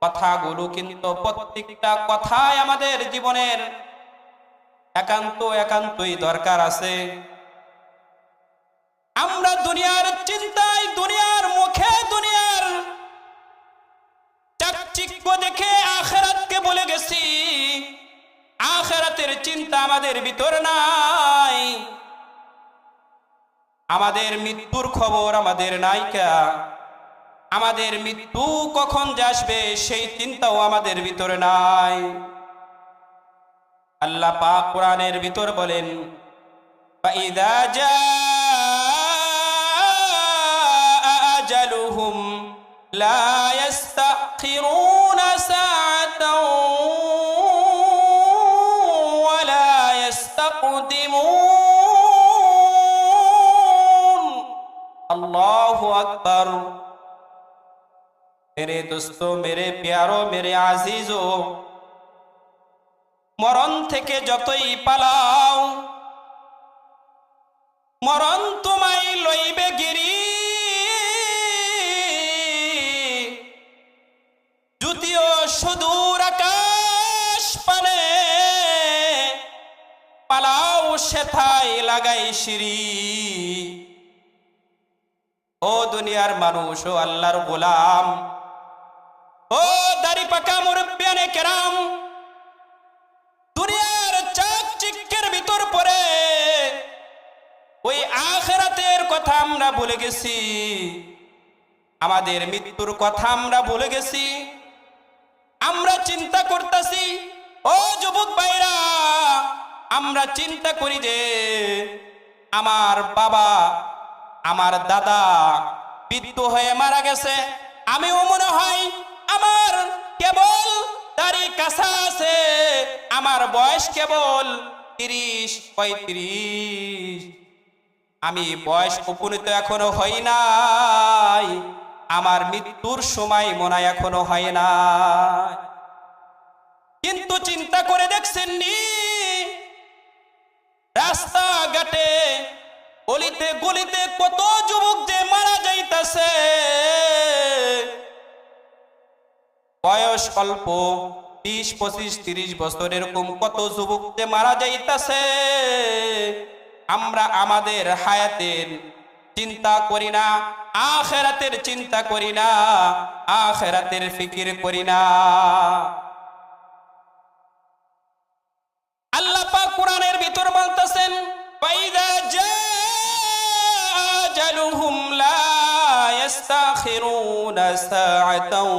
কথাগুলো কিন্তু প্রত্যেকটা কথাই আমাদের জীবনের একান্তই দরকার আছে। আমরা দুনিয়ার চিন্তায়, দুনিয়ার মুখে, দুনিয়ার চাকচিক্য দেখে আখিরাতকে ভুলে গেছি। আখিরাতের চিন্তা আমাদের ভিতর নাই। আমাদের মৃত্যুর খবর আমাদের নাইকা। আমাদের মৃত্যু কখন যে আসবে সেই চিন্তাও আমাদের ভিতরে নাই। আল্লাহ পাক কোরআনের ভিতর বলেন, ফাইদা জাআ আজালুহুম লা ইস্তাখিরুনা সাআতাও ওয়া লা ইস্তাকদিমুন। আল্লাহু আকবার। मेरे दोस्तों, मेरे प्यारो, मेरे আজিজো, মরণ থেকে যতই পালাও মরণ তোমায় লইবে গিরি। যদিও সুদূর আকাশ পানে পালাও সেথায় লাগাই সিঁড়ি। ও দুনিয়ার মানুষ, ও আল্লাহর গোলাম, ও দাড়ি পাকা মুরব্বিয়ানে কেরাম, দুনিয়ার চাকচিক্যের ভিতর পড়ে ওই আখিরাতের কথা আমরা ভুলে গেছি। আমাদের মৃত্যুর কথা আমরা ভুলে গেছি। আমরা চিন্তা করতেছি, ও যুবক ভাইরা, আমরা চিন্তা করি যে আমার বাবা, আমার দাদা বৃদ্ধ হয়ে মারা গেছে, আমিও মনে হয় আমার কেবল দাড়ি কাঁচা আছে, আমার বয়স কেবল 30-35, আমি বয়স উপনীত এখনো হই নাই, আমার মৃত্যুর সময় মনে হয় এখনো হয় না। কিন্তু চিন্তা করে দেখছেন নি, রাস্তাঘাটে অলিতে গলিতে কত যুবক যে মারা যাইতাছে, বয়স অল্প 20-25-30 বছর, এরকম কত যুবক যে মারা যাইতাছে। আমরা আমাদের হায়াতের চিন্তা করি না, আখিরাতের চিন্তা করি না, আখিরাতের ফিকির করি না। আল্লাহ পাক কোরআনের ভিতর বলতেছেন, ফাইদা জাআ আজালুহুম লা ইস্তাখিরুনা সাআতাও